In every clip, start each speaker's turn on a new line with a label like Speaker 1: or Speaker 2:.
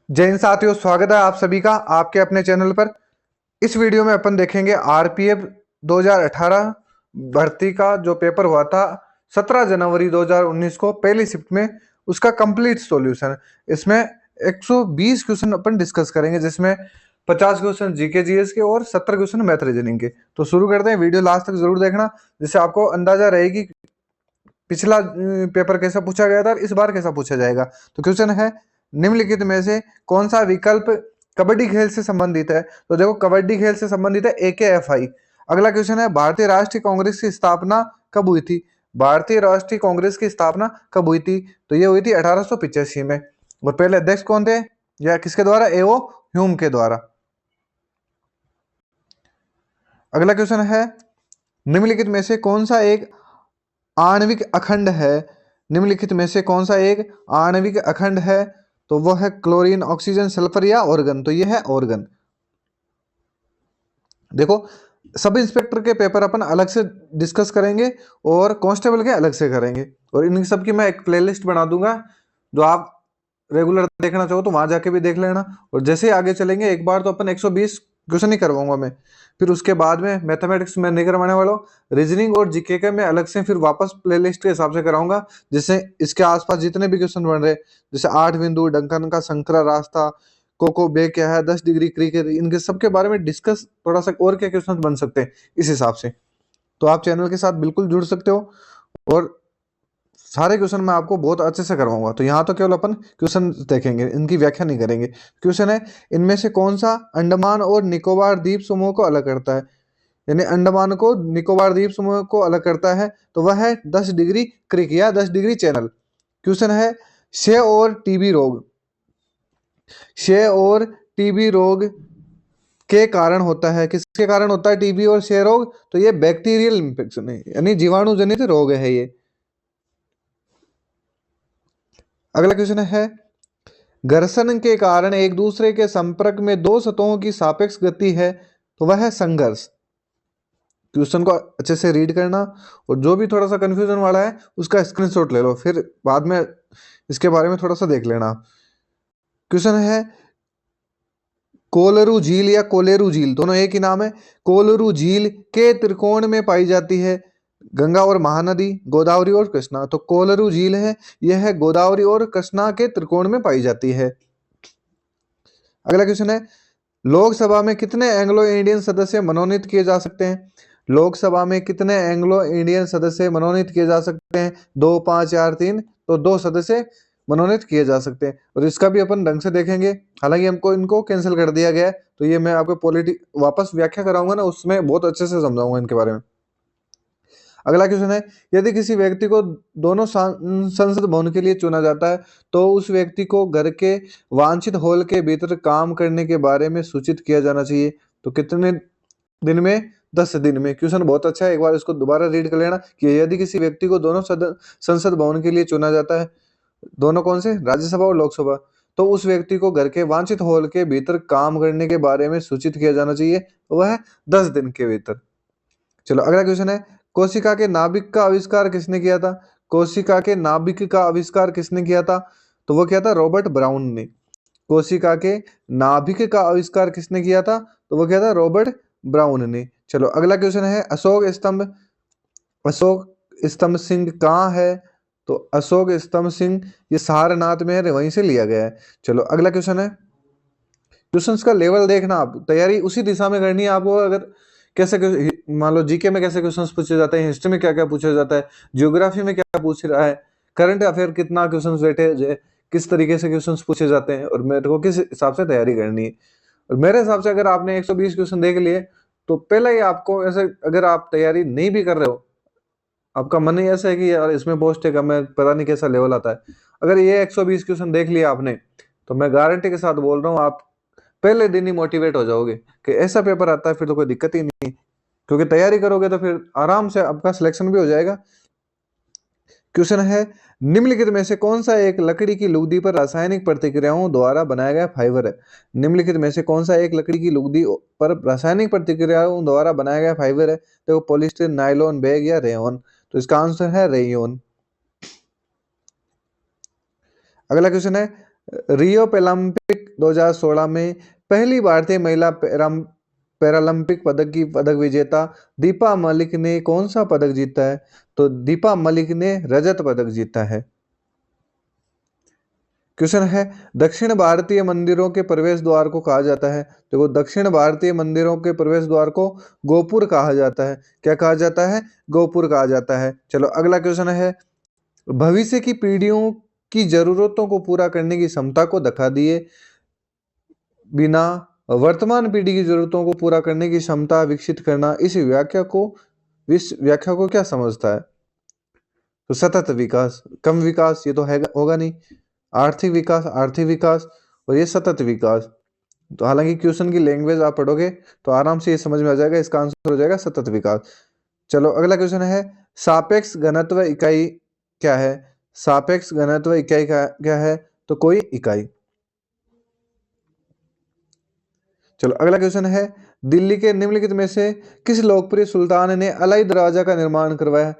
Speaker 1: जय हिंद साथियों, स्वागत है आप सभी का आपके अपने चैनल पर। इस वीडियो में अपन देखेंगे आरपीएफ 2018 भर्ती का जो पेपर हुआ था 17 जनवरी 2019 को पहली शिफ्ट में, उसका कंप्लीट सॉल्यूशन। इसमें 120 क्वेश्चन अपन डिस्कस करेंगे, जिसमें 50 क्वेश्चन जीके जीएस के और 70 क्वेश्चन मैथ रीजनिंग के। तो शुरू करते हैं, वीडियो लास्ट तक जरूर देखना, जिससे आपको अंदाजा रहेगी पिछला पेपर कैसा पूछा गया था और इस बार कैसा पूछा जाएगा। तो क्वेश्चन है, निम्नलिखित में से कौन सा विकल्प कबड्डी खेल से संबंधित है? तो देखो, कबड्डी खेल से संबंधित है AKFI। अगला क्वेश्चन है, भारतीय राष्ट्रीय कांग्रेस की स्थापना कब हुई थी? भारतीय राष्ट्रीय कांग्रेस की स्थापना कब हुई थी? तो ये हुई थी 1885 में। और पहले अध्यक्ष कौन थे या किसके द्वारा? एओ ह्यूम के द्वारा। अगला क्वेश्चन है, निम्नलिखित में से कौन सा एक आणविक अखंड है? निम्नलिखित में से कौन सा एक आणविक अखंड है? तो वह है क्लोरीन, ऑक्सीजन, सल्फर या ऑर्गन। तो यह है ऑर्गन। देखो, सब इंस्पेक्टर के पेपर अपन अलग से डिस्कस करेंगे और कांस्टेबल के अलग से करेंगे, और इन सब की मैं एक प्लेलिस्ट बना दूंगा, जो आप रेगुलर देखना चाहो तो वहां जाके भी देख लेना। और जैसे ही आगे चलेंगे, एक बार तो अपन 120 क्वेश्चन ही करवाऊंगा मैं, फिर उसके बाद में मैथमेटिक्स में नहीं करवाने वाला हूँ, रीजनिंग और जीके के मैं अलग से फिर वापस प्लेलिस्ट के हिसाब से कराऊंगा, जिससे इसके आसपास जितने भी क्वेश्चन बन रहे, जैसे 8 बिंदु, डंकन का संकरा रास्ता, कोको बे क्या है, 10 डिग्री क्रिकेट, इनके सबके बारे में डिस्कस, थोड़ा सा और क्या क्वेश्चन बन सकते हैं इस हिसाब से। तो आप चैनल के साथ बिल्कुल जुड़ सकते हो, और सारे क्वेश्चन मैं आपको बहुत अच्छे से करवाऊंगा। तो यहाँ तो केवल अपन क्वेश्चन देखेंगे, इनकी व्याख्या नहीं करेंगे। क्वेश्चन है, इनमें से कौन सा अंडमान और निकोबार द्वीप समूह को अलग करता है? यानी अंडमान को निकोबार द्वीप समूह को अलग करता है, तो वह है 10 डिग्री क्रिक या 10 डिग्री चैनल। क्वेश्चन है, क्षय और टीबी रोग, क्षय और टीबी रोग के कारण होता है, किसके कारण होता है टीबी और क्षय रोग? तो ये बैक्टीरियल इंफेक्शन है, यानी जीवाणु जनित रोग है ये। अगला क्वेश्चन है, घर्षण के कारण एक दूसरे के संपर्क में दो सतहों की सापेक्ष गति है, तो वह है संघर्ष। क्वेश्चन को अच्छे से रीड करना, और जो भी थोड़ा सा कंफ्यूजन वाला है उसका स्क्रीनशॉट ले लो, फिर बाद में इसके बारे में थोड़ा सा देख लेना। क्वेश्चन है, कोलरू झील या कोलेरू झील, दोनों एक ही नाम है। कोलरू झील के त्रिकोण में पाई जाती है? गंगा और महानदी, गोदावरी और कृष्णा। तो कोलरू झील है, यह है गोदावरी और कृष्णा के त्रिकोण में पाई जाती है। अगला क्वेश्चन है, लोकसभा में कितने एंग्लो इंडियन सदस्य मनोनीत किए जा सकते हैं? लोकसभा में कितने एंग्लो इंडियन सदस्य मनोनीत किए जा सकते हैं? 2, 5, 4, 3। तो 2 सदस्य मनोनीत किए जा सकते हैं, और इसका भी अपन ढंग से देखेंगे। हालांकि हमको इनको कैंसिल कर दिया गया है, तो ये मैं आपको वापस व्याख्या कराऊंगा ना, उसमें बहुत अच्छे से समझाऊंगा इनके बारे में। अगला क्वेश्चन है, यदि किसी व्यक्ति को दोनों संसद भवन के लिए चुना जाता है, तो उस व्यक्ति को घर के वांछित हॉल के भीतर काम करने के बारे में सूचित किया जाना चाहिए। तो कितने दिन में? 10 दिन में। क्वेश्चन बहुत अच्छा है, एक बार इसको दोबारा रीड कर लेना कि यदि किसी व्यक्ति को दोनों संसद भवन के लिए चुना जाता है, दोनों कौन से? राज्यसभा और लोकसभा, तो उस व्यक्ति को घर के वांछित हॉल के भीतर काम करने के बारे में सूचित किया जाना चाहिए, वह 10 दिन के भीतर। चलो, अगला क्वेश्चन है, कोशिका के नाभिक का आविष्कार किसने किया था? कोशिका के नाभिक का आविष्कार किसने किया था? तो वो क्या था? रॉबर्ट ब्राउन ने। कोशिका के नाभिक का आविष्कार किसने किया था? तो वो क्या था? रॉबर्ट ब्राउन ने। चलो, अगला क्वेश्चन है, अशोक स्तंभ, अशोक स्तंभ सिंह कहाँ है? तो अशोक स्तंभ सिंह ये सारनाथ में है, वहीं से लिया गया है। चलो, अगला क्वेश्चन है, क्वेश्चंस का लेवल देखना, आप तैयारी उसी दिशा में करनी है आपको। अगर कैसे मान लो जीके में कैसे क्वेश्चंस पूछे जाते हैं, हिस्ट्री में क्या क्या पूछा जाता है, ज्योग्राफी में क्या पूछ रहा है, करंट अफेयर कितना क्वेश्चंस बैठे, किस तरीके से क्वेश्चंस पूछे जाते हैं, और मेरे को किस हिसाब से तैयारी करनी है। और मेरे हिसाब से अगर आपने 120 क्वेश्चन देख लिए, तो पहले ही आपको ऐसे, अगर आप तैयारी नहीं भी कर रहे हो, आपका मन ही ऐसा है कि यार इसमें पोस्ट है, मैं पता नहीं कैसा लेवल आता है, अगर ये 120 क्वेश्चन देख लिया आपने, तो मैं गारंटी के साथ बोल रहा हूँ, आप पहले दिन ही मोटिवेट हो जाओगे कि ऐसा पेपर आता है, फिर तो कोई दिक्कत ही नहीं, क्योंकि तैयारी करोगे तो फिर आराम से आपका सिलेक्शन भी हो जाएगा। क्वेश्चन है, निम्नलिखित में से कौन सा एक लकड़ी की लुगदी पर रासायनिक प्रतिक्रियाओं द्वारा बनाया गया फाइबर है? निम्नलिखित में से कौन सा एक लकड़ी की लुगदी पर रासायनिक प्रतिक्रियाओं द्वारा बनाया गया फाइबर है? देखो, पॉलिस्टर, नायलॉन, बैग या रेयन। तो इसका आंसर है रेयन। अगला क्वेश्चन है, रियो ओलंपिक 2016 में पहली भारतीय महिला पैरालंपिक पदक विजेता दीपा मलिक ने कौन सा पदक जीता है? तो दीपा मलिक ने रजत पदक जीता है। क्वेश्चन है, दक्षिण भारतीय मंदिरों के प्रवेश द्वार को कहा जाता है? देखो, दक्षिण भारतीय मंदिरों के प्रवेश द्वार को गोपुर कहा जाता है। क्या कहा जाता है? गोपुर कहा जाता है। चलो अगला क्वेश्चन है, भविष्य की पीढ़ियों की जरूरतों को पूरा करने की क्षमता को दिखा दिए बिना वर्तमान पीढ़ी की जरूरतों को पूरा करने की क्षमता विकसित करना, इस व्याख्या को क्या समझता है? तो सतत विकास, कम विकास ये तो है होगा नहीं। आर्थिक विकास और ये सतत विकास। तो हालांकि क्वेश्चन की लैंग्वेज आप पढ़ोगे तो आराम से ये समझ में आ जाएगा, इसका आंसर हो जाएगा सतत विकास। चलो अगला क्वेश्चन है, सापेक्ष घनत्व इकाई क्या है? सापेक्ष घनत्व इकाई क्या है? तो कोई इकाई। चलो अगला क्वेश्चन है, दिल्ली के निम्नलिखित में से किस लोकप्रिय सुल्तान ने अलाई दरवाजा का निर्माण करवाया?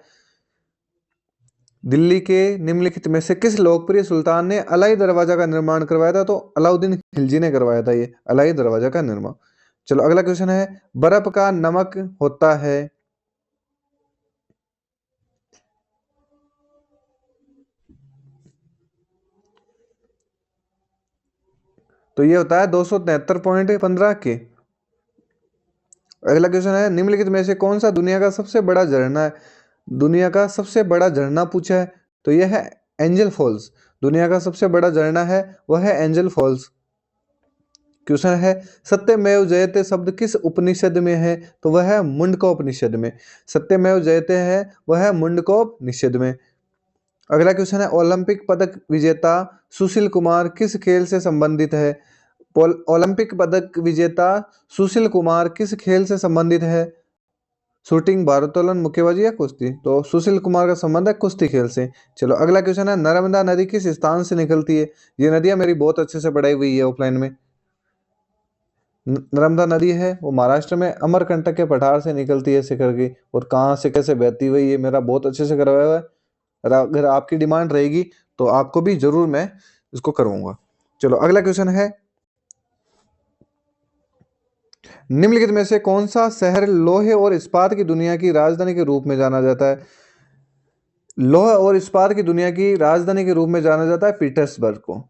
Speaker 1: दिल्ली के निम्नलिखित में से किस लोकप्रिय सुल्तान ने अलाई दरवाजा का निर्माण करवाया था? तो अलाउद्दीन खिलजी ने करवाया था ये अलाई दरवाजा का निर्माण। चलो अगला क्वेश्चन है, बर्फ का नमक होता है? तो ये होता है 273.15 के। अगला क्वेश्चन है, निम्नलिखित में से कौन सा दुनिया का सबसे बड़ा झरना है? दुनिया का सबसे बड़ा झरना पूछा है तो यह है एंजल फॉल्स। दुनिया का सबसे बड़ा झरना है वह है एंजल फॉल्स। क्वेश्चन है, सत्यमेव जयते शब्द किस उपनिषद में है? तो वह है मुंडकोपनिषद में। सत्यमेव जयते है वह है मुंडकोपनिषद में। अगला क्वेश्चन है, ओलंपिक पदक विजेता सुशील कुमार किस खेल से संबंधित है? ओलंपिक पदक विजेता सुशील कुमार किस खेल से संबंधित है? शूटिंग, भारोत्तोलन, मुक्केबाजी या कुश्ती? तो सुशील कुमार का संबंध है कुश्ती खेल से। चलो अगला क्वेश्चन है, नर्मदा नदी किस स्थान से निकलती है? ये नदियां मेरी बहुत अच्छे से पढ़ाई हुई है ऑफलाइन में। नर्मदा नदी है वो महाराष्ट्र में अमरकंटक के पठार से निकलती है शिखर की, और कहाँ से कैसे बहती हुई ये मेरा बहुत अच्छे से करवाया हुआ है। अगर आपकी डिमांड रहेगी तो आपको भी जरूर मैं इसको करवाऊंगा। चलो अगला क्वेश्चन है, निम्नलिखित में से कौन सा शहर लोहे और इस्पात की दुनिया की राजधानी के रूप में जाना जाता है? लोहा और इस्पात की दुनिया की राजधानी के रूप में जाना जाता है पीटर्सबर्ग को।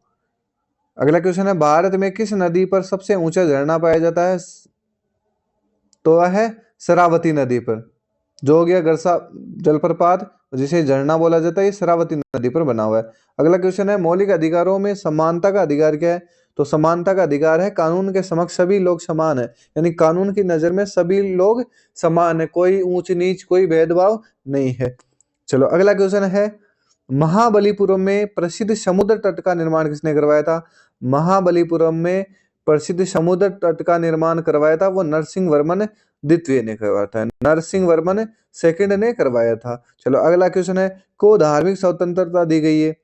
Speaker 1: अगला क्वेश्चन है, भारत में किस नदी पर सबसे ऊंचा झरना पाया जाता है? तो वह है शरावती नदी पर, जो हो गया गरसा जलप्रपात जिसे झरना बोला जाता है, ये शरावती नदी पर बना हुआ है। अगला क्वेश्चन है, मौलिक अधिकारों में समानता का अधिकार क्या है? तो समानता का अधिकार है कानून के समक्ष सभी लोग समान है, यानी कानून की नजर में सभी लोग समान है, कोई ऊंच नीच कोई भेदभाव नहीं है। चलो अगला क्वेश्चन है, महाबलीपुरम में प्रसिद्ध समुद्र तट का निर्माण किसने करवाया था? महाबलीपुरम में प्रसिद्ध समुद्र तट का निर्माण करवाया था वो नरसिंह वर्मन द्वितीय ने करवाया था, नरसिंह वर्मन सेकंड ने करवाया था। चलो अगला क्वेश्चन है, को धार्मिक स्वतंत्रता दी गई है?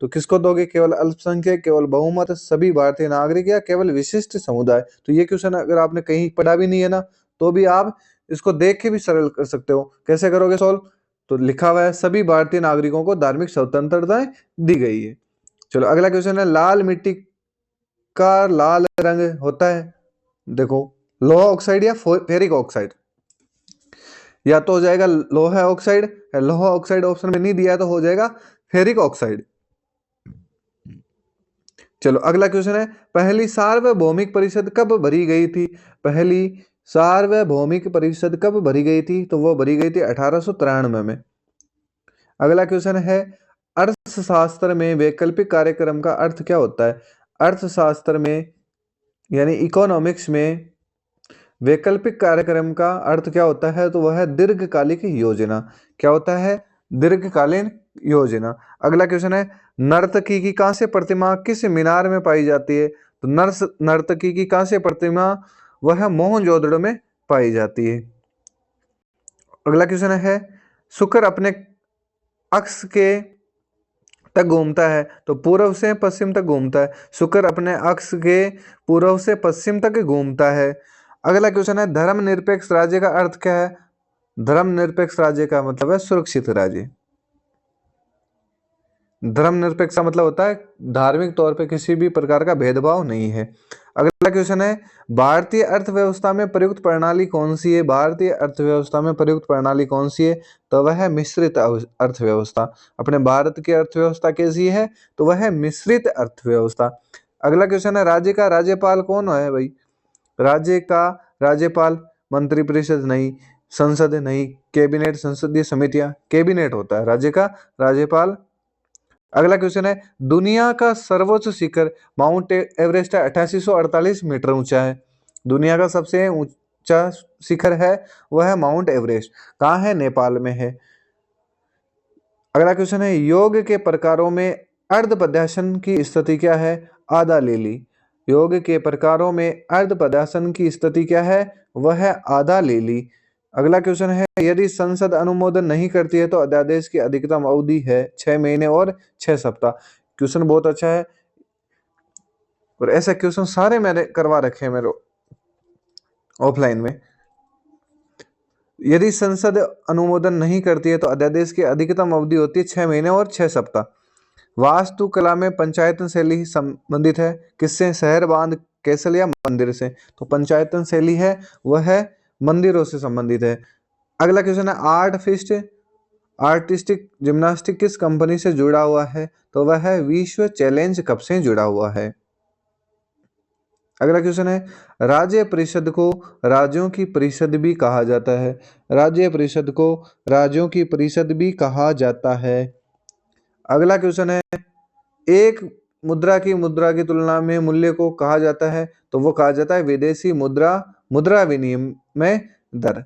Speaker 1: तो किसको दोगे? केवल अल्पसंख्यक, केवल बहुमत, सभी भारतीय नागरिक, या केवल विशिष्ट समुदाय? तो ये क्वेश्चन अगर आपने कहीं पढ़ा भी नहीं है ना तो भी आप इसको देख के भी सरल कर सकते हो। कैसे करोगे सॉल्व? तो लिखा हुआ है सभी भारतीय नागरिकों को धार्मिक स्वतंत्रताएं दी गई है। चलो अगला क्वेश्चन है, लाल मिट्टी का लाल रंग होता है? देखो, लोहा ऑक्साइड या फेरिक ऑक्साइड? या तो हो जाएगा लोहा ऑक्साइड, लोहा ऑक्साइड ऑप्शन में नहीं दिया तो हो जाएगा फेरिक ऑक्साइड। चलो अगला क्वेश्चन है, पहली सार्वभौमिक परिषद कब भरी गई थी? पहली सार्वभौमिक परिषद कब भरी गई थी? तो वो भरी गई थी 1893 में। अगला क्वेश्चन है, अर्थशास्त्र में वैकल्पिक कार्यक्रम का अर्थ क्या होता है? अर्थशास्त्र में यानी इकोनॉमिक्स में वैकल्पिक कार्यक्रम का अर्थ क्या होता है? तो वह है दीर्घकालिक योजना। क्या होता है? दीर्घकालीन योजना। अगला क्वेश्चन है, नर्तकी की कांस्य प्रतिमा किस मीनार में पाई जाती है? तो नर्तकी की कांस्य प्रतिमा वह मोहनजोदड़ो में पाई जाती है। अगला क्वेश्चन है, शुक्र अपने अक्ष के तक घूमता है? तो पूर्व से पश्चिम तक घूमता है। शुक्र अपने अक्ष के पूर्व से पश्चिम तक घूमता है। अगला क्वेश्चन है, धर्मनिरपेक्ष राज्य का अर्थ क्या है? धर्मनिरपेक्ष राज्य का मतलब है सुरक्षित राज्य। धर्मनिरपेक्षता मतलब होता है धार्मिक तौर पे किसी भी प्रकार का भेदभाव नहीं है। अगला क्वेश्चन है, भारतीय अर्थव्यवस्था में प्रयुक्त प्रणाली कौन सी है? भारतीय अर्थव्यवस्था में प्रयुक्त प्रणाली कौन सी है? तो वह है मिश्रित अर्थव्यवस्था। अपने भारत की अर्थव्यवस्था कैसी है? तो वह है मिश्रित अर्थव्यवस्था। अगला क्वेश्चन है, राज्य का राज्यपाल कौन है भाई? राज्य का राज्यपाल मंत्रिपरिषद नहीं, संसद नहीं, कैबिनेट, संसदीय समितियां, कैबिनेट होता है राज्य का राज्यपाल। अगला क्वेश्चन है, दुनिया का सर्वोच्च शिखर माउंट एवरेस्ट है, 8848 मीटर ऊंचा है। दुनिया का सबसे ऊंचा शिखर है वह है माउंट एवरेस्ट। कहाँ है? नेपाल में है। अगला क्वेश्चन है, योग के प्रकारों में अर्ध पद्मासन की स्थिति क्या है? आधा लेली। योग के प्रकारों में अर्ध पद्मासन की स्थिति क्या है? वह है आधा लेली। अगला क्वेश्चन है, यदि संसद अनुमोदन नहीं करती है तो अध्यादेश की अधिकतम अवधि है 6 महीने और 6 सप्ताह। क्वेश्चन बहुत अच्छा है और ऐसे क्वेश्चन सारे मैंने करवा रखे हैं मेरे ऑफलाइन में। यदि संसद अनुमोदन नहीं करती है तो अध्यादेश की अधिकतम अवधि होती है 6 महीने और 6 सप्ताह। वास्तुकला में पंचायतन शैली संबंधित है किससे? शहर, बांध, कैसल या मंदिर से। तो पंचायतन शैली है वह है मंदिरों से संबंधित है। अगला क्वेश्चन है, आर्टिस्टिक जिम्नास्टिक किस कंपनी से जुड़ा हुआ है? तो वह है विश्व चैलेंज कप से जुड़ा हुआ है। अगला क्वेश्चन है, राज्य परिषद को राज्यों की परिषद भी कहा जाता है। राज्य परिषद को राज्यों की परिषद भी कहा जाता है। अगला क्वेश्चन है, एक मुद्रा की तुलना में मूल्य को कहा जाता है तो वो कहा जाता है विदेशी मुद्रा विनिमय दर।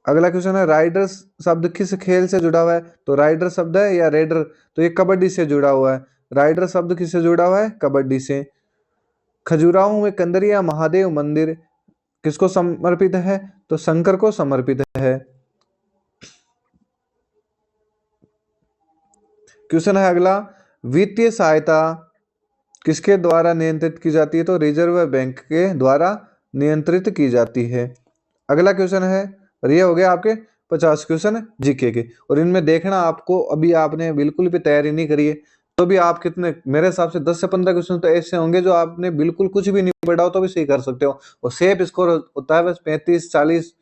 Speaker 1: अगला क्वेश्चन है, राइडर शब्द किस खेल से जुड़ा हुआ है? तो राइडर शब्द है या रेडर? तो ये कबड्डी से जुड़ा हुआ है। राइडर शब्द किससे जुड़ा हुआ है? कबड्डी से। खजुराहो में कंदरिया महादेव मंदिर किसको समर्पित है? तो शंकर को समर्पित है। क्वेश्चन है अगला, वित्तीय सहायता किसके द्वारा नियंत्रित की जाती है? तो रिजर्व बैंक के द्वारा नियंत्रित की जाती है। अगला क्वेश्चन है, और ये हो गया आपके 50 क्वेश्चन जीके के, और इनमें देखना आपको, अभी आपने बिल्कुल भी तैयारी नहीं करी है तो भी आप कितने, मेरे हिसाब से 10 से 15 क्वेश्चन तो ऐसे होंगे जो आपने बिल्कुल कुछ भी नहीं पढ़ा हो तो भी सही कर सकते हो। और सेफ स्कोर होता है बस 35-40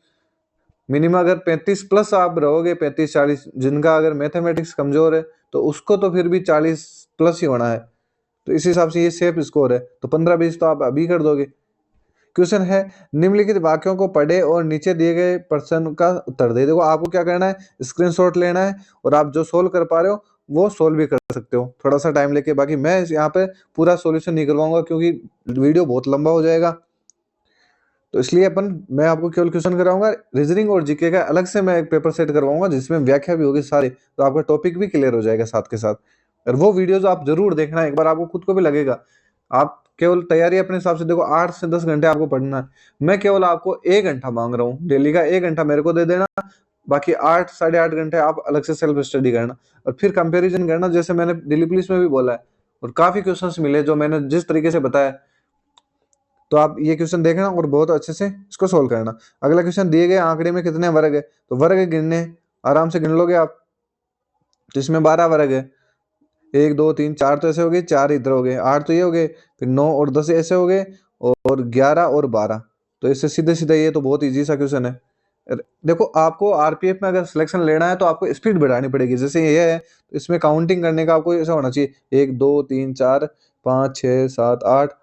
Speaker 1: मिनिमम। अगर 35 प्लस आप रहोगे, 35-40, जिनका अगर मैथमेटिक्स कमजोर है तो उसको तो फिर भी 40 प्लस ही होना है। तो इस हिसाब से ये सेफ स्कोर है, तो 15-20 तो आप अभी कर दोगे। क्वेश्चन है, निम्नलिखित वाक्यों को पढ़े और नीचे दिए गए प्रश्न का उत्तर दे। देखो आपको क्या करना है, स्क्रीनशॉट लेना है और आप जो सोल्व कर पा रहे हो वो सोल्व भी कर सकते हो थोड़ा सा टाइम लेके। बाकी मैं यहाँ पे पूरा सॉल्यूशन नहीं करवाऊंगा क्योंकि वीडियो बहुत लंबा हो जाएगा, तो इसलिए मैं आपको केवल क्वेश्चन कराऊंगा। रीजनिंग और जीके का अलग से मैं एक पेपर सेट करवाऊंगा जिसमें व्याख्या भी होगी सारी, तो आपका टॉपिक भी क्लियर हो जाएगा साथ के साथ। और वो वीडियोज आप जरूर देखना, एक बार आपको खुद को भी लगेगा। आप केवल तैयारी अपने हिसाब से देखो, 8 से 10 घंटे आपको पढ़ना है। मैं केवल आपको 1 घंटा मांग रहा हूँ, डेली का 1 घंटा मेरे को दे देना, बाकी 8 साढ़े 8 घंटे आप अलग से सेल्फ स्टडी करना और फिर कंपैरिजन करना, जैसे मैंने दिल्ली पुलिस में भी बोला है। और काफी क्वेश्चंस मिले जो मैंने जिस तरीके से बताया, तो आप ये क्वेश्चन देखना और बहुत अच्छे से इसको सोल्व करना। अगला क्वेश्चन, दिए गए आंकड़े में कितने वर्ग है? तो वर्ग गिनने आराम से गिन लोगे आप, तो इसमें 12 वर्ग है। 1 2 3 4 तो ऐसे हो गए, 4 इधर हो गए, 8 तो ये हो गए, फिर 9 और 10 ऐसे हो गए, और 11 और 12, तो इससे सीधे सीधे ये तो बहुत इजी सा क्वेश्चन है। देखो आपको आरपीएफ में अगर सिलेक्शन लेना है तो आपको स्पीड बढ़ानी पड़ेगी। जैसे ये है तो इसमें काउंटिंग करने का आपको ऐसा होना चाहिए 1 2 3 4 5 6 7 8,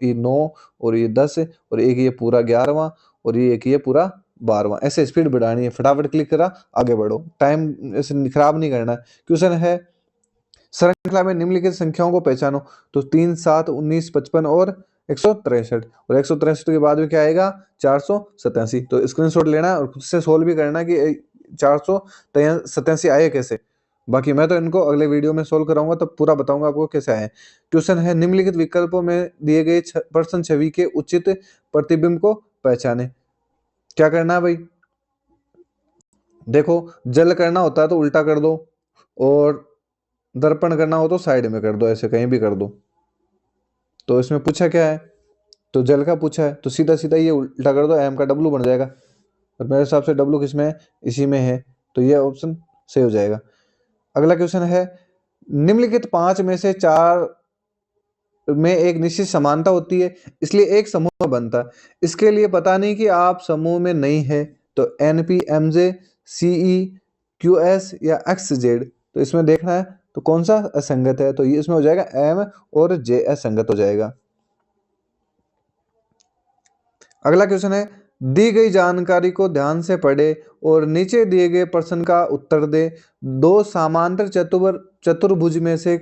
Speaker 1: ये 9 और ये 10 और एक ये पूरा 11वां और ये एक ये पूरा 12वां, ऐसे स्पीड बढ़ानी है। फटाफट क्लिक करा, आगे बढ़ो, टाइम ऐसे खराब नहीं करना है। क्वेश्चन है, श्रृंखला में निम्नलिखित संख्याओं को पहचानो। तो 3 7 19 55 और 163, और 163 के बाद में क्या आएगा? 487। तो स्क्रीनशॉट लेना है और खुद से सोल्व भी करना कि 487 आए कैसे। बाकी मैं तो इनको अगले वीडियो में सोल्व कराऊंगा, तब पूरा बताऊंगा आपको कैसे आए। क्वेश्चन है, निम्नलिखित विकल्पों में दिए गए प्रश्न छवि के उचित प्रतिबिंब को पहचाने। क्या करना है भाई? देखो, जल करना होता है तो उल्टा कर दो, और दर्पण करना हो तो साइड में कर दो, ऐसे कहीं भी कर दो। तो इसमें पूछा क्या है? तो जल का पूछा है, तो सीधा सीधा ये उल्टा कर दो, एम का डब्लू बन जाएगा। और मेरे हिसाब से डब्लू किस में है? इसी में है, तो ये ऑप्शन सही हो जाएगा। अगला क्वेश्चन है, निम्नलिखित 5 में से 4 में एक निश्चित समानता होती है, इसलिए एक समूह बनता है। इसके लिए पता नहीं कि आप समूह में नहीं है, तो NP, MJ, CE, QS या XZ, तो इसमें देखना है तो कौन सा असंगत है, तो ये इसमें हो जाएगा M और J असंगत हो जाएगा। अगला क्वेश्चन है, दी गई जानकारी को ध्यान से पढ़े और नीचे दिए गए प्रश्न का उत्तर दे। दो समांतर चतुर्भुज में से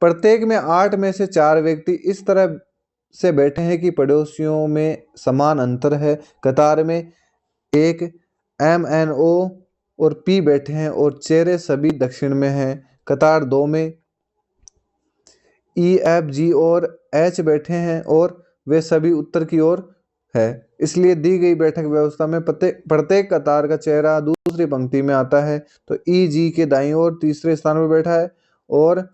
Speaker 1: प्रत्येक में 8 में से 4 व्यक्ति इस तरह से बैठे हैं कि पड़ोसियों में समान अंतर है। कतार में एक MNO और P बैठे हैं और चेहरे सभी दक्षिण में हैं। कतार 2 में EFG और H बैठे हैं और वे सभी उत्तर की ओर है। इसलिए दी गई बैठक व्यवस्था में प्रत्येक कतार का चेहरा दूसरी पंक्ति में आता है। तो EG के दाईं ओर तीसरे स्थान पर बैठा है और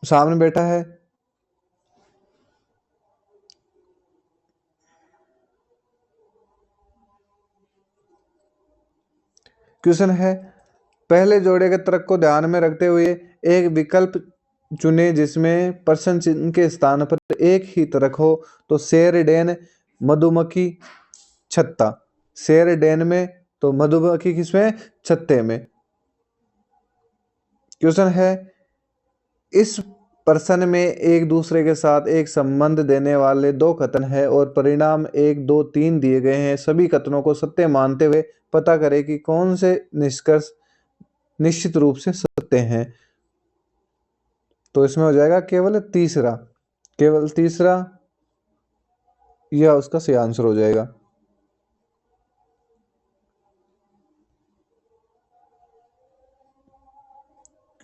Speaker 1: सामने बैठा है। क्वेश्चन है, पहले जोड़े के तर्क को ध्यान में रखते हुए एक विकल्प चुने जिसमें प्रश्न चिन्ह के स्थान पर एक ही तर्क हो। तो शेरडेन, मधुमक्खी, छत्ता। शेरडेन में तो मधुमक्खी किसमें, छत्ते में। क्वेश्चन है, इस प्रश्न में एक दूसरे के साथ एक संबंध देने वाले 2 कथन है और परिणाम 1, 2, 3 दिए गए हैं। सभी कथनों को सत्य मानते हुए पता करें कि कौन से निष्कर्ष निश्चित रूप से सत्य हैं। तो इसमें हो जाएगा केवल तीसरा, यह उसका सही आंसर हो जाएगा।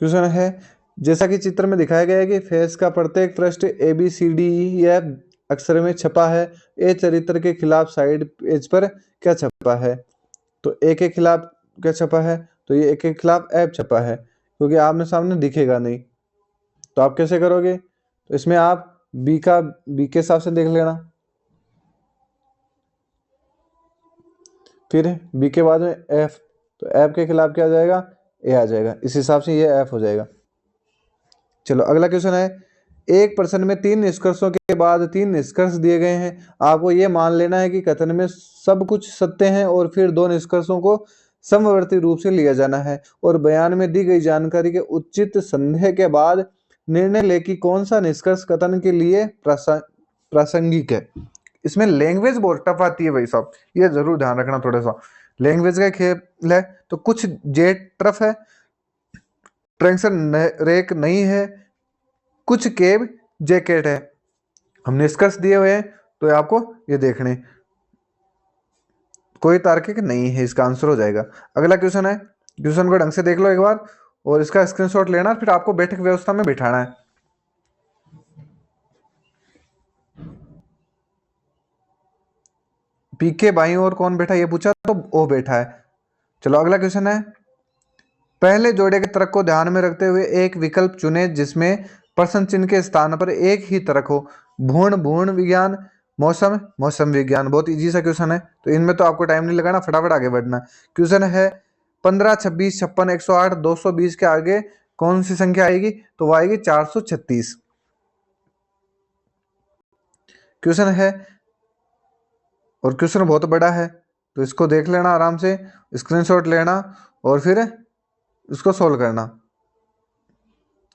Speaker 1: क्वेश्चन है, जैसा कि चित्र में दिखाया गया है कि फेस का प्रत्येक पृष्ठ ABCDE अक्षर में छपा है। ए चरित्र के खिलाफ साइड पेज पर क्या छपा है? तो ए के खिलाफ क्या छपा है? तो ये ए के खिलाफ F छपा है, क्योंकि आपने सामने दिखेगा नहीं। तो आप कैसे करोगे? तो इसमें आप बी के हिसाब से देख लेना, फिर बी के बाद में F, तो F के खिलाफ क्या आ जाएगा? ए आ जाएगा। इस हिसाब से ये F हो जाएगा। चलो अगला क्वेश्चन है, एक प्रश्न में 3 निष्कर्षों के बाद 3 निष्कर्ष दिए गए हैं। आपको ये मान लेना है कि कथन में सब कुछ सत्य है और फिर 2 निष्कर्षों को समवर्ती रूप से लिया जाना है और बयान में दी गई जानकारी के उचित संदेह के बाद निर्णय ले कि कौन सा निष्कर्ष कथन के लिए प्रासंगिक है। इसमें लैंग्वेज बहुत टफ आती है भाई साहब, ये जरूर ध्यान रखना थोड़ा सा। लैंग्वेज का खेल है, तो कुछ जेट टफ है, ट्रैक्शन रेक नहीं है, कुछ केब जैकेट है। हम निष्कर्ष दिए हुए हैं तो आपको ये देखने, कोई तार्किक नहीं है, इसका आंसर हो जाएगा। अगला क्वेश्चन है, क्वेश्चन को ढंग से देख लो एक बार और इसका स्क्रीनशॉट लेना, फिर आपको बैठक व्यवस्था में बिठाना है। पी के बाईं ओर कौन बैठा ये पूछा, तो ओ बैठा है। चलो अगला क्वेश्चन है, पहले जोड़े के तर्क को ध्यान में रखते हुए एक विकल्प चुने जिसमें प्रश्न चिन्ह के स्थान पर एक ही तर्क हो। भूण विज्ञान, मौसम विज्ञान। बहुत इजी सा क्वेश्चन है, तो इनमें तो आपको टाइम नहीं लगाना, फटाफट आगे बढ़ना। क्वेश्चन है 15, 26, 56, 108, 220 के आगे कौन सी संख्या आएगी? तो वो आएगी 436। क्वेश्चन है, और क्वेश्चन बहुत बड़ा है, तो इसको देख लेना आराम से, स्क्रीनशॉट लेना और फिर इसको सोल्व करना,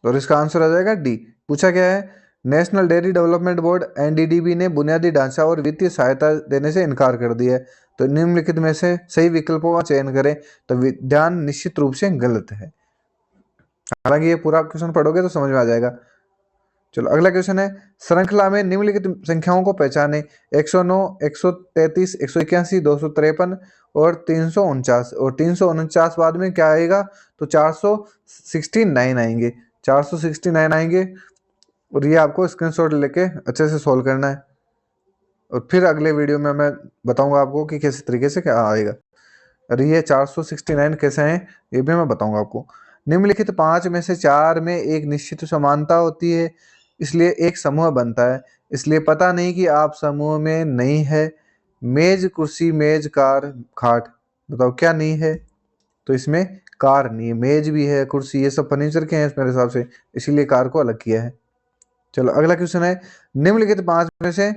Speaker 1: और इसका आंसर आ जाएगा डी। पूछा क्या है, national dairy development board NDDB ने बुनियादी ढांचा और वित्तीय सहायता देने से इनकार कर दिया है। तो निम्नलिखित में से सही विकल्पों का चयन करें। तो विधान निश्चित रूप से गलत है। हालांकि ये पूरा क्वेश्चन पढ़ोगे तो समझ में आ जाएगा। चलो अगला क्वेश्चन है, श्रृंखला में निम्नलिखित संख्याओं को पहचाने। 109, 133, 181, 253 और 349। और 349 बाद में क्या आएगा? तो 469 आएंगे, 469 आएंगे। और ये आपको स्क्रीनशॉट लेके अच्छे से सॉल्व करना है, और फिर अगले वीडियो में मैं बताऊंगा आपको कि किस तरीके से क्या आएगा। और ये 469 कैसे हैं ये भी मैं बताऊंगा आपको। निम्नलिखित 5 में से 4 में एक निश्चित समानता होती है, इसलिए एक समूह बनता है। इसलिए पता नहीं कि आप समूह में नहीं है। मेज, कुर्सी, मेज, कार, खाट। बताओ क्या नहीं है? तो इसमें कार नहीं है, मेज भी है, कुर्सी, ये सब फर्नीचर के हैं मेरे हिसाब से, इसीलिए कार को अलग किया है। चलो अगला क्वेश्चन है, निम्नलिखित 5 में से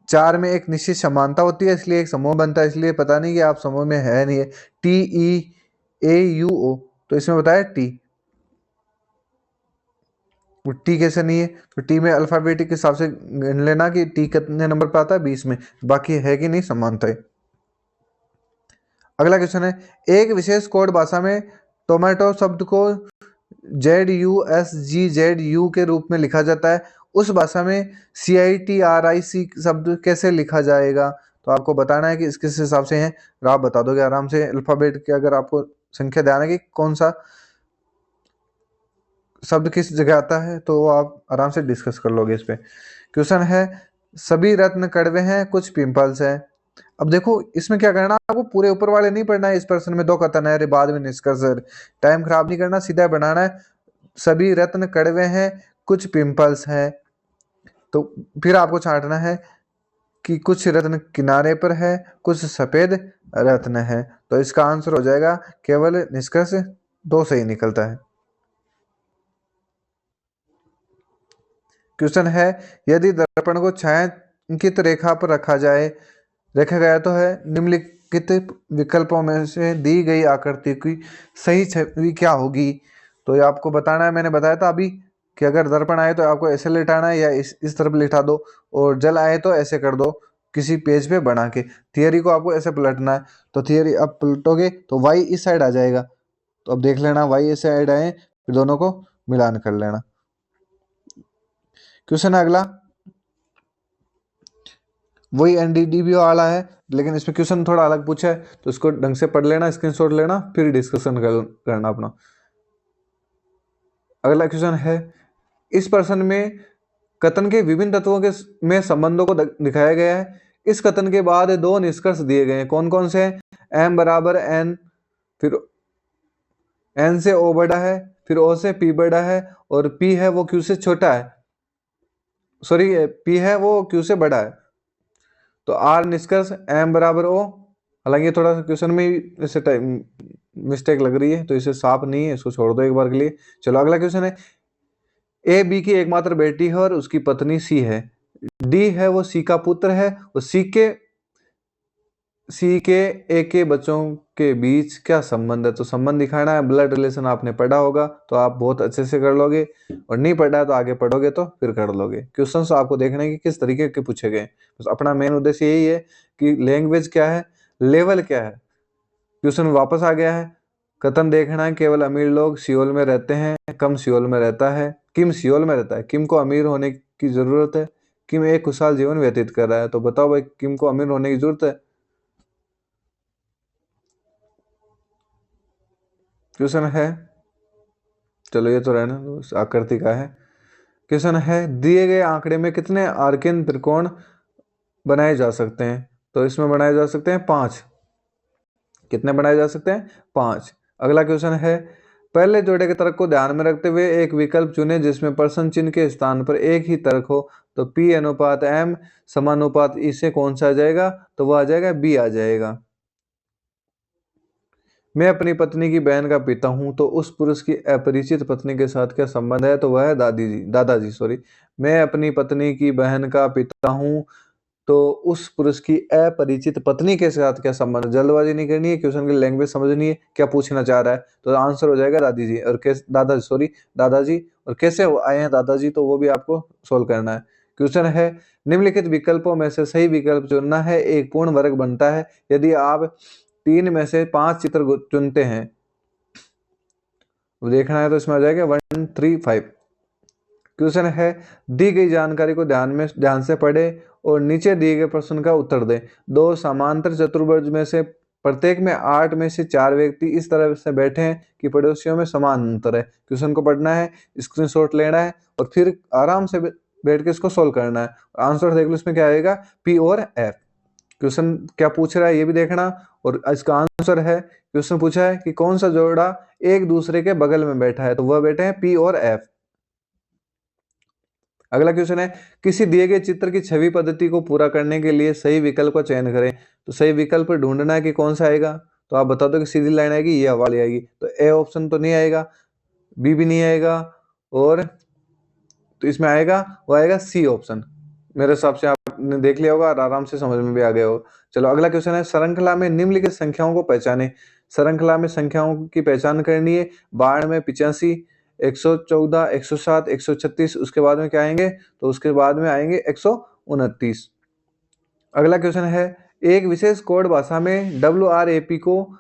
Speaker 1: 4 में एक निश्चित समानता होती है इसलिए एक समूह बनता है, इसलिए पता नहीं कि आप समूह में है नहीं है। TEAUO, तो इसमें बताया टी, टी कैसे नहीं है, तो टी में अल्फाबेटिक के हिसाब से गिन लेना कि टी कितने नंबर पर आता है, 20 में, बाकी है कि नहीं समानता है। अगला क्वेश्चन है, एक विशेष कोड भाषा में टोमेटो शब्द को ZUSGZU के रूप में लिखा जाता है, उस भाषा में CITRIC शब्द कैसे लिखा जाएगा, तो आपको बताना है कि इसके हिसाब से है, और आप बता दोगे आराम से अल्फाबेट के, अगर आपको संख्या ध्यान है कि कौन सा शब्द किस जगह आता है तो आप आराम से डिस्कस कर लोगे इस पे। क्वेश्चन है, सभी रत्न कड़वे हैं, कुछ पिंपल्स हैं। अब देखो इसमें क्या करना, आपको पूरे ऊपर वाले नहीं पढ़ना है, इस प्रश्न में 2 कथन है, अरे बाद में निष्कर्ष, टाइम खराब नहीं करना, सीधा बनाना है। सभी रत्न कड़वे हैं, कुछ पिंपल्स हैं, तो फिर आपको छांटना है कि कुछ रत्न किनारे पर है, कुछ सफेद रत्न है, तो इसका आंसर हो जाएगा केवल निष्कर्ष 2 से ही निकलता है। क्वेश्चन है, यदि दर्पण को छायांकित रेखा पर रखा गया तो है निम्नलिखित विकल्पों में से दी गई आकृति की सही छवि क्या होगी, तो ये आपको बताना है। मैंने बताया था अभी कि अगर दर्पण आए तो आपको ऐसे लेटाना है या इस तरफ लेटा दो, और जल आए तो ऐसे कर दो किसी पेज पे बना के। थियरी को आपको ऐसे पलटना है, तो थियरी अब पलटोगे तो वाई इस साइड आ जाएगा, तो अब देख लेना वाई इस साइड आए, फिर दोनों को मिलान कर लेना। क्वेश्चन अगला वही NDDB वाला है, लेकिन इसमें क्वेश्चन थोड़ा अलग पूछा है, तो इसको ढंग से पढ़ लेना, स्क्रीनशॉट लेना, फिर डिस्कशन करना अपना। अगला क्वेश्चन है, इस प्रश्न में कथन के विभिन्न तत्वों के में संबंधों को दिखाया गया है, इस कथन के बाद 2 निष्कर्ष दिए गए हैं, कौन कौन से हैं, M बराबर N, फिर N से O बड़ा है, फिर O से P बड़ा है, और P है वो Q से छोटा है, सॉरी P है वो Q से बड़ा है, तो R निष्कर्ष M बराबर O। हालांकि थोड़ा सा क्वेश्चन में इसे मिस्टेक लग रही है, तो इसे साफ नहीं है, इसको छोड़ दो एक बार के लिए। चलो अगला क्वेश्चन है, A B की एकमात्र बेटी है और उसकी पत्नी C है, D है वो C का पुत्र है, और C के A के बच्चों के बीच क्या संबंध है, तो संबंध दिखाना है। ब्लड रिलेशन आपने पढ़ा होगा तो आप बहुत अच्छे से कर लोगे, और नहीं पढ़ा है तो आगे पढ़ोगे तो फिर कर लोगे। क्वेश्चन आपको देखना है कि किस तरीके के पूछे गए, बस अपना मेन उद्देश्य यही है कि लैंग्वेज क्या है, लेवल क्या है। क्वेश्चन वापस आ गया है, कथन देखना है, केवल अमीर लोग सियोल में रहते हैं, कम सियोल में रहता है, किम सियोल में रहता है, किम को अमीर होने की जरूरत है, किम एक खुशहाल जीवन व्यतीत कर रहा है, तो बताओ भाई किम को अमीर होने की जरूरत है। क्वेश्चन है, चलो ये तो रहना दो, आकृति का है। क्वेश्चन है, दिए गए आंकड़े में कितने आर्किन त्रिकोण बनाए जा सकते हैं, तो इसमें बनाए जा सकते हैं 5। कितने बनाए जा सकते हैं, 5। अगला क्वेश्चन है, पहले जोड़े के तर्क को ध्यान में रखते हुए एक विकल्प चुने जिसमें प्रश्न चिन्ह के स्थान पर एक ही तर्क हो, तो P अनुपात M समानुपात E से कौन सा आ जाएगा, तो वह आ जाएगा B आ जाएगा। मैं अपनी पत्नी की बहन का पिता हूं, तो उस पुरुष की अपरिचित पत्नी के साथ क्या संबंध है, तो वह है दादाजी सॉरी। मैं अपनी पत्नी की बहन का पिता हूं, तो उस पुरुष की अपरिचित पत्नी के साथ क्या संबंध है। जल्दबाजी नहीं करनी है, क्वेश्चन की लैंग्वेज समझनी है, क्या पूछना चाह रहा है, तो आंसर हो जाएगा दादाजी, और कैसे दादाजी, और कैसे आए हैं दादाजी, तो वो भी आपको सोल्व करना है। क्वेश्चन है, निम्नलिखित विकल्पों में से सही विकल्प चुनना है, एक पूर्ण वर्ग बनता है यदि आप 3 में से 5 चित्र चुनते हैं। देखना है तो इसमें आ जाएगा 1 3 5। क्वेश्चन है, दी गई जानकारी को ध्यान से पढ़े और नीचे दिए गए प्रश्न का उत्तर दें। 2 समांतर चतुर्भुज में से प्रत्येक में 8 में से 4 व्यक्ति इस तरह से बैठे हैं कि पड़ोसियों में समान अंतर है। क्वेश्चन को पढ़ना है, स्क्रीनशॉट लेना है, और फिर आराम से बैठ के इसको सोल्व करना है। आंसर देख लो इसमें क्या आएगा, P और F। क्वेश्चन क्या पूछ रहा है ये भी देखना, और इसका आंसर है, क्वेश्चन पूछा है कि कौन सा जोड़ा एक दूसरे के बगल में बैठा है, तो वह बैठे हैं P और F। अगला क्वेश्चन है, किसी दिए गए चित्र की छवि पद्धति को पूरा करने के लिए सही विकल्प का चयन करें, तो सही विकल्प ढूंढना है कि कौन सा आएगा, तो आप बता दो कि सीधी लाइन आएगी ये हवा वाली आएगी। तो ए ऑप्शन तो नहीं आएगा, बी भी नहीं आएगा, और तो इसमें आएगा वो आएगा सी ऑप्शन। मेरे हिसाब से आपने देख लिया होगा और आराम से समझ में भी आ गया हो। चलो अगला क्वेश्चन है, श्रृंखला में निम्नलिखित संख्याओं को पहचाने। श्रृंखला में संख्याओं की पहचान करनी है। 92 में 85, 114, 107, 136, उसके बाद में क्या आएंगे, तो उसके बाद में आएंगे 129। अगला क्वेश्चन है, एक विशेष कोड भाषा में WRAP को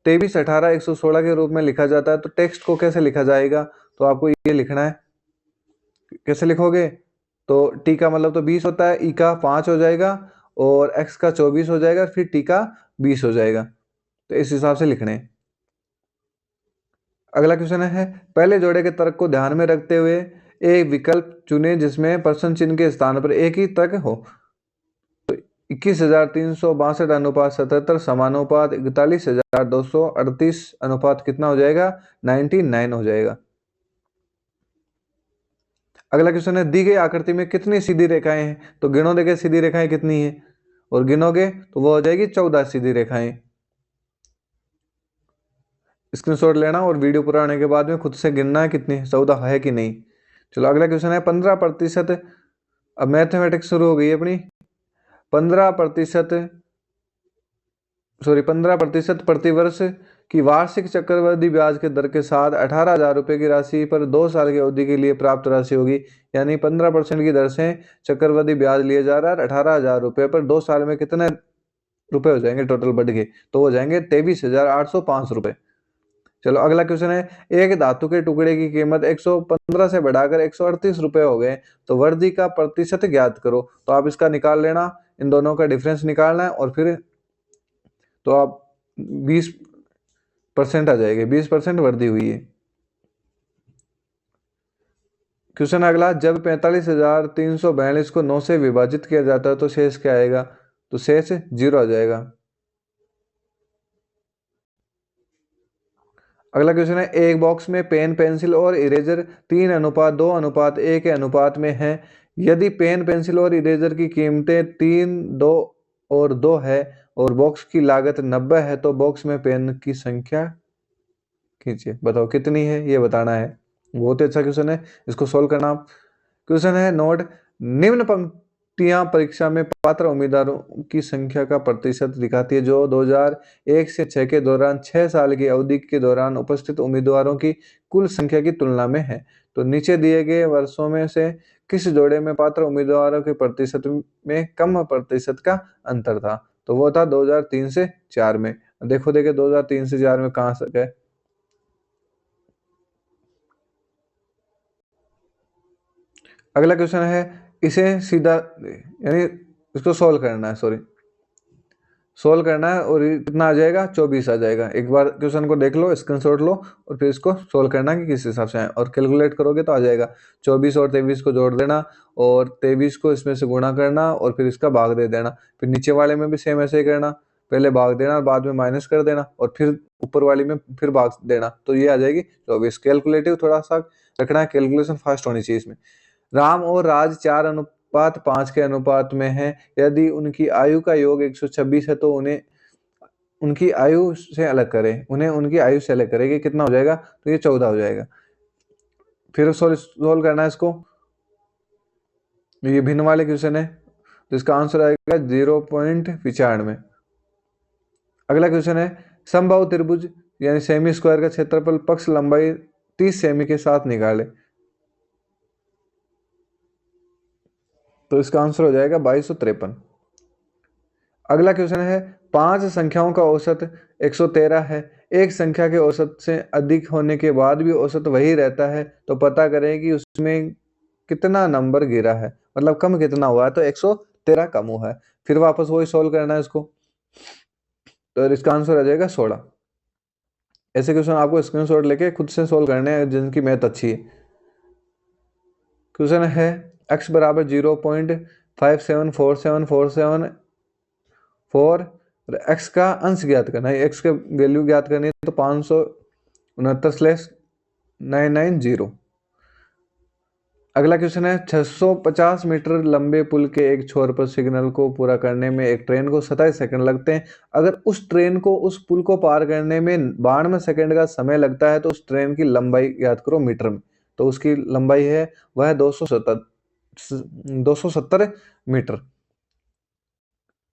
Speaker 1: 23, 18, 116 के रूप में लिखा जाता है, तो टेक्स्ट को कैसे लिखा जाएगा, तो आपको ये लिखना है। कैसे लिखोगे, तो टी का मतलब तो 20 होता है, ई का 5 हो जाएगा, और एक्स का 24 हो जाएगा, फिर टी का 20 हो जाएगा। तो इस हिसाब से लिखने हैं। अगला क्वेश्चन है, पहले जोड़े के तर्क को ध्यान में रखते हुए एक विकल्प चुने जिसमें प्रश्न चिन्ह के स्थान पर एक ही तर्क हो। तो 21,362 अनुपात 77 समानुपात 41,238 अनुपात कितना हो जाएगा, 99 हो जाएगा। अगला क्वेश्चन है, दी गई आकृति में कितनी सीधी रेखाएं हैं, तो गिनो देखे सीधी रेखाएं कितनी है, और गिनोगे तो वो हो जाएगी 14 सीधी रेखाएं। स्क्रीनशॉट लेना और वीडियो पूरा होने के बाद में खुद से गिनना है कितनी 14 है कि नहीं। चलो अगला क्वेश्चन है, 15%, अब मैथमेटिक्स शुरू हो गई है अपनी। 15% प्रतिवर्ष की वार्षिक चक्रवृद्धि ब्याज के दर के साथ 18,000 रुपये की राशि पर 2 साल की अवधि के लिए प्राप्त राशि होगी। यानी 15% की दर से चक्रवृद्धि ब्याज लिया जा रहा है 18,000 रुपये पर 2 साल में कितने रुपए हो जाएंगे टोटल बढ़ के, तो हो जाएंगे 23,805 रुपए। चलो अगला क्वेश्चन है, एक धातु के टुकड़े की कीमत 115 से बढ़ाकर 138 रुपए हो गए, तो वृद्धि का प्रतिशत ज्ञात करो। तो आप इसका निकाल लेना, इन दोनों का डिफरेंस निकालना है, और फिर तो आप 20% आ जाएगी, 20% वृद्धि हुई है। क्वेश्चन अगला, जब 45,342 को 9 से विभाजित किया जाता है तो शेष क्या आएगा, तो शेष 0 आ जाएगा। अगला क्वेश्चन है, एक बॉक्स में पेन, पेंसिल और इरेजर 3:2:1 के अनुपात में है। यदि पेन, पेंसिल और इरेजर की कीमतें 3, 2 और 2 है और बॉक्स की लागत 90 है, तो बॉक्स में पेन की संख्या खींचिए। बताओ कितनी है, ये बताना है। बहुत ही अच्छा क्वेश्चन है, इसको सोल्व करना। क्वेश्चन है, नोट, निम्न पंक्तियां परीक्षा में पात्र उम्मीदवारों की संख्या का प्रतिशत दिखाती है जो 2001 से 6 के दौरान 6 साल की अवधि के दौरान उपस्थित उम्मीदवारों की कुल संख्या की तुलना में है। तो नीचे दिए गए वर्षों में से किस जोड़े में पात्र उम्मीदवारों के प्रतिशत में कम प्रतिशत का अंतर था, तो वो था 2003 से 4 में। देखो देखे 2003 से 4 में कहां से गए। अगला क्वेश्चन है, इसे सीधा यानी इसको सोल्व करना है, सोल्व करना है, और कितना आ जाएगा, 24 आ जाएगा। एक बार क्वेश्चन को देख लो, स्क्रीनशॉट लो, और फिर इसको सोल्व करना कि किस हिसाब से है, और कैलकुलेट करोगे तो आ जाएगा। 24 और 23 को जोड़ देना, और 23 को इसमें से गुणा करना, और फिर इसका भाग दे देना। फिर नीचे वाले में भी सेम ऐसे ही करना, पहले भाग देना, बाद में माइनस कर देना, और फिर ऊपर वाली में फिर भाग देना, तो ये आ जाएगी 24। कैलकुलेटिव थोड़ा सा रखना है, कैलकुलेशन फास्ट होनी चाहिए इसमें। राम और राज 4:5 के अनुपात में है। यदि उनकी आयु का योग 126 है तो उन्हें उनकी आयु से अलग करें, उन्हें उनकी आयु से अलग करें, कितना हो जाएगा, तो ये 14 हो जाएगा। फिर सोल्व करना है इसको, ये भिन्न वाले क्वेश्चन है, तो इसका आंसर आएगा 0.95। अगला क्वेश्चन है, समबाहु त्रिभुज यानी सेमी स्क्वायर का क्षेत्रफल पक्ष लंबाई 30 सेमी के साथ निकाले, तो इसका आंसर हो जाएगा 2253। अगला क्वेश्चन है, 5 संख्याओं का औसत 113 है। एक संख्या के औसत से अधिक होने के बाद भी औसत वही रहता है, तो पता करें कि उसमें कितना नंबर गिरा है, मतलब कम कितना हुआ है, तो 113 कम हुआ है। फिर वापस वही सोल्व करना है इसको, तो इसका आंसर आ जाएगा 16। ऐसे क्वेश्चन आपको स्क्रीनशॉट लेके खुद से सोल्व करने हैं जिनकी मैथ अच्छी है। क्वेश्चन है, x बराबर 0.574747 4, एक्स का अंश ज्ञात करना है, एक्स के वैल्यू ज्ञात करनी है, तो 569/990। अगला क्वेश्चन है 650 मीटर लंबे पुल के एक छोर पर सिग्नल को पूरा करने में एक ट्रेन को 27 सेकंड लगते हैं। अगर उस ट्रेन को उस पुल को पार करने में 92 सेकंड का समय लगता है तो उस ट्रेन की लंबाई याद करो मीटर में। तो उसकी लंबाई है वह 270 मीटर।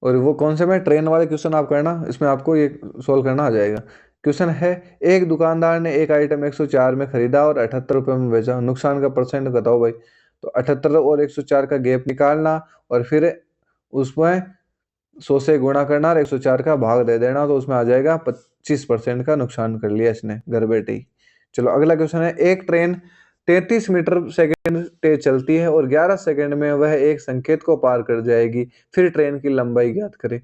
Speaker 1: और वो कौन से में ट्रेन वाले क्वेश्चन आप करना, इसमें आपको ये सोल्व करना आ जाएगा। क्वेश्चन है, एक दुकानदार ने एक आइटम 104 में खरीदा और 78 रुपये में बेचा, नुकसान का परसेंट बताओ भाई। तो 78 और 104 का गैप निकालना और फिर उसमें 100 से गुणा करना और 104 का भाग दे देना, तो उसमें आ जाएगा 25% का नुकसान कर लिया इसने घर बैठे ही। चलो अगला क्वेश्चन है, एक ट्रेन 33 मीटर सेकंड तेज चलती है और 11 सेकंड में वह एक संकेत को पार कर जाएगी, फिर ट्रेन की लंबाई ज्ञात करें।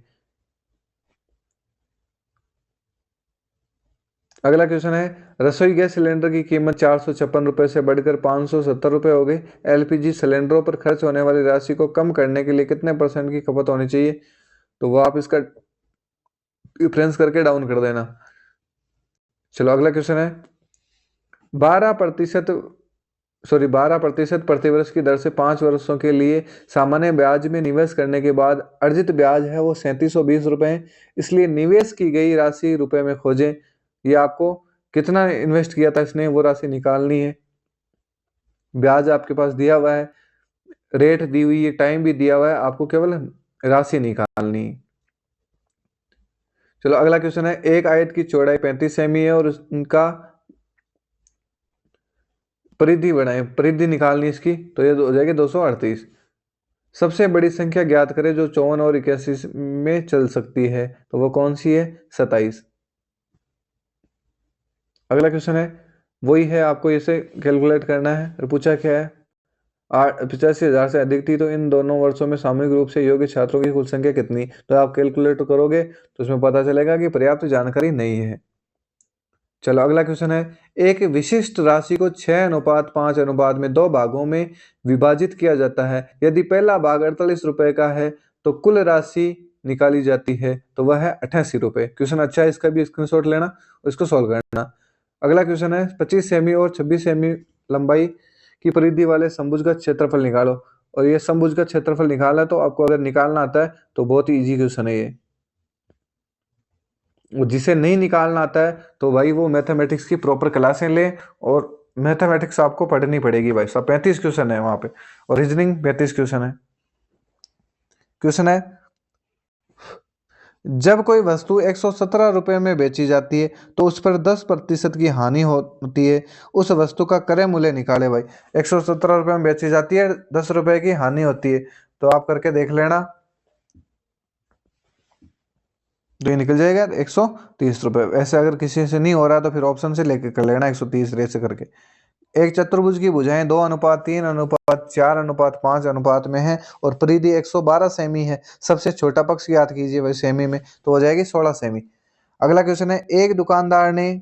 Speaker 1: अगला क्वेश्चन है, रसोई गैस सिलेंडर की कीमत 456 रुपए से बढ़कर 570 रुपए हो गई। एलपीजी सिलेंडरों पर खर्च होने वाली राशि को कम करने के लिए कितने परसेंट की खपत होनी चाहिए? तो वो आप इसका डिफरेंस करके डाउन कर देना। चलो अगला क्वेश्चन है, 12% प्रतिवर्ष की दर से 5 वर्षों के लिए सामान्य ब्याज में निवेश करने के बाद अर्जित ब्याज है वो 3720 रुपए है। इसलिए निवेश की गई राशि रुपए में खोजें। ये आपको कितना इन्वेस्ट किया था इसने वो राशि निकालनी है। ब्याज आपके पास दिया हुआ है, रेट दी हुई है, टाइम भी दिया हुआ है, आपको केवल राशि निकालनी है। चलो अगला क्वेश्चन है, एक आयत की चौड़ाई 35 सेमी है और उनका परिधि बनाए, परिधि निकालनी इसकी, तो ये हो जाएगी 238। सबसे बड़ी संख्या ज्ञात करें जो 54 और 81 में चल सकती है, तो वो कौन सी है? 27। अगला क्वेश्चन है, वही है, आपको इसे कैलकुलेट करना है। और पूछा क्या है, 85,000 से अधिक थी तो इन दोनों वर्षों में सामूहिक रूप से योग्य छात्रों की कुल संख्या कितनी? तो आप कैलकुलेट करोगे तो उसमें पता चलेगा कि पर्याप्त जानकारी नहीं है। चलो अगला क्वेश्चन है, एक विशिष्ट राशि को 6:5 अनुपात में 2 भागों में विभाजित किया जाता है। यदि पहला भाग 48 रुपए का है तो कुल राशि निकाली जाती है, तो वह है 88 रुपए। क्वेश्चन अच्छा है, इसका भी स्क्रीनशॉट लेना और इसको सॉल्व करना। अगला क्वेश्चन है, 25 सेमी और 26 सेमी लंबाई की परिधि वाले समभुज का क्षेत्रफल निकालो। और ये समभुज का क्षेत्रफल निकालना है, तो आपको अगर निकालना आता है तो बहुत ही ईजी क्वेश्चन है ये। जिसे नहीं निकालना आता है तो भाई वो मैथमेटिक्स की प्रॉपर क्लासें ले, और मैथमेटिक्स आपको पढ़नी पड़ेगी भाई साहब। 35 क्वेश्चन है वहां पे, और रीजनिंग 35 क्वेश्चन है। क्वेश्चन है, जब कोई वस्तु 117 रुपए में बेची जाती है तो उस पर 10% की हानि होती है, उस वस्तु का क्रय मूल्य निकाले भाई। 117 रुपए में बेची जाती है, 10 रुपए की हानि होती है, तो आप करके देख लेना, तो ये निकल जाएगा 130 रुपए। ऐसे अगर किसी से नहीं हो रहा तो फिर ऑप्शन से लेके कर लेना 130 रेसे करके। एक चतुर्भुज की भुजाएं 2:3:4:5 अनुपात में है और परिधि 112 सेमी है। सबसे छोटा पक्ष याद कीजिए भाई सेमी में, तो हो जाएगी 16 सेमी। अगला क्वेश्चन है, एक दुकानदार ने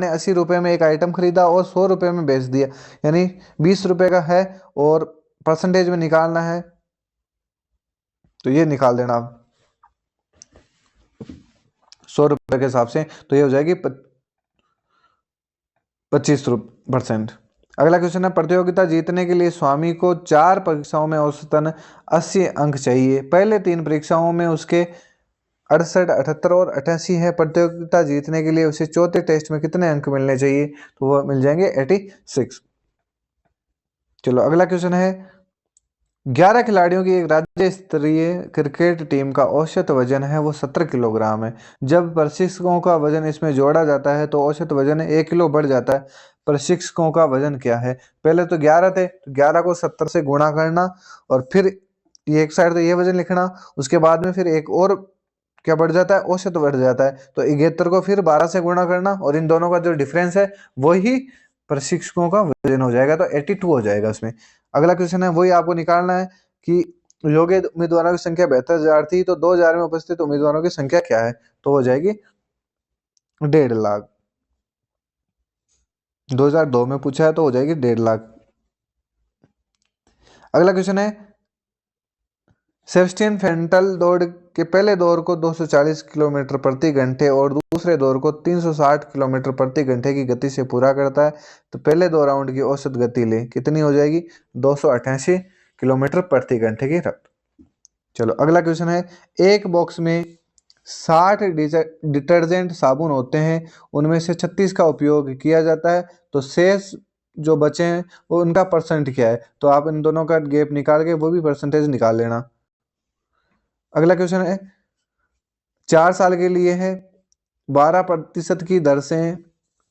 Speaker 1: 80 रुपए में एक आइटम खरीदा और 100 रुपए में बेच दिया, यानी 20 रुपए का है और परसेंटेज में निकालना है, तो ये निकाल देना आप 100 रुपए के हिसाब से, तो ये हो जाएगी 25%। अगला क्वेश्चन है, प्रतियोगिता जीतने के लिए स्वामी को 4 परीक्षाओं में औसतन 80 अंक चाहिए। पहले 3 परीक्षाओं में उसके 68, 78 और 88 है। प्रतियोगिता जीतने के लिए उसे चौथे टेस्ट में कितने अंक मिलने चाहिए? तो वह मिल जाएंगे 86। चलो अगला क्वेश्चन है, 11 खिलाड़ियों की एक राज्य स्तरीय क्रिकेट टीम का औसत वजन है वो 17 किलोग्राम है। जब प्रशिक्षकों का वजन इसमें जोड़ा जाता है तो औसत वजन 1 किलो बढ़ जाता है। प्रशिक्षकों का वजन क्या है? पहले तो 11 थे, तो 11 को 70 से गुणा करना और फिर ये एक साइड तो ये वजन लिखना, उसके बाद में फिर एक और क्या बढ़ जाता है, औसत बढ़ जाता है, तो 71 को फिर 12 से गुणा करना और इन दोनों का जो डिफरेंस है वही प्रशिक्षकों का वजन हो जाएगा, तो 82 हो जाएगा उसमें। अगला क्वेश्चन है, वही आपको निकालना है कि योग्य उम्मीदवारों की संख्या 72,000 थी, तो 2000 में उपस्थित उम्मीदवारों की संख्या क्या है? तो हो जाएगी 1.5 लाख। 2002 में पूछा है तो हो जाएगी 1.5 लाख। अगला क्वेश्चन है, सेबेस्टियन वेट्टेल दौड़ के पहले दौर को 240 किलोमीटर प्रति घंटे और दूसरे दौर को 360 किलोमीटर प्रति घंटे की गति से पूरा करता है, तो पहले 2 राउंड की औसत गति ले कितनी हो जाएगी, 288 किलोमीटर प्रति घंटे की रफ्तार। चलो अगला क्वेश्चन है, एक बॉक्स में 60 डिटर्जेंट साबुन होते हैं, उनमें से 36 का उपयोग किया जाता है, तो शेष जो बचे हैं वो उनका परसेंट क्या है। तो आप इन दोनों का गैप निकाल के वो भी परसेंटेज निकाल लेना। अगला क्वेश्चन है, 4 साल के लिए है, 12% की दर से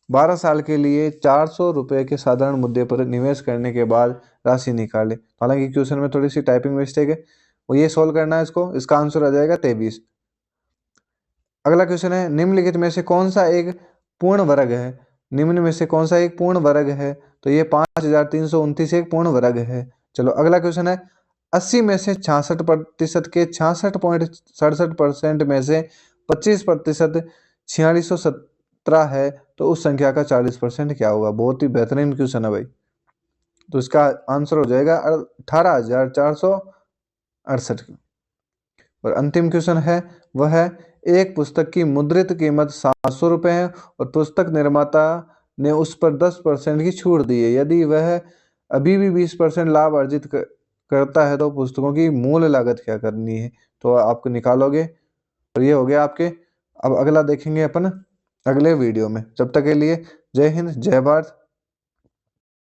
Speaker 1: 12 साल के लिए 400 रुपये के साधारण मुद्दे पर निवेश करने के बाद राशि निकाले। हालांकि क्वेश्चन में थोड़ी सी टाइपिंग मिस्टेक है, वो ये सोल्व करना है इसको, इसका आंसर आ जाएगा 23। अगला क्वेश्चन है, निम्नलिखित में से कौन सा एक पूर्ण वर्ग है, निम्न में से कौन सा एक पूर्ण वर्ग है, तो ये 5329 एक पूर्ण वर्ग है। चलो अगला क्वेश्चन है, 80 में से 66% के 66.67% में से 25% 4617 है, तो उस संख्या का 40% क्या होगा। बहुत ही बेहतरीन क्वेश्चन है भाई, तो इसका आंसर हो जाएगा 18,468। और अंतिम क्वेश्चन है वह है, एक पुस्तक की मुद्रित कीमत 700 रुपये है और पुस्तक निर्माता ने उस पर 10% की छूट दी है, यदि वह अभी भी 20% लाभ अर्जित करता है तो पुस्तकों की मूल लागत क्या करनी है। तो आपको निकालोगे, और ये हो गया आपके। अब अगला देखेंगे अपन अगले वीडियो में, जब तक के लिए जय हिंद जय भारत।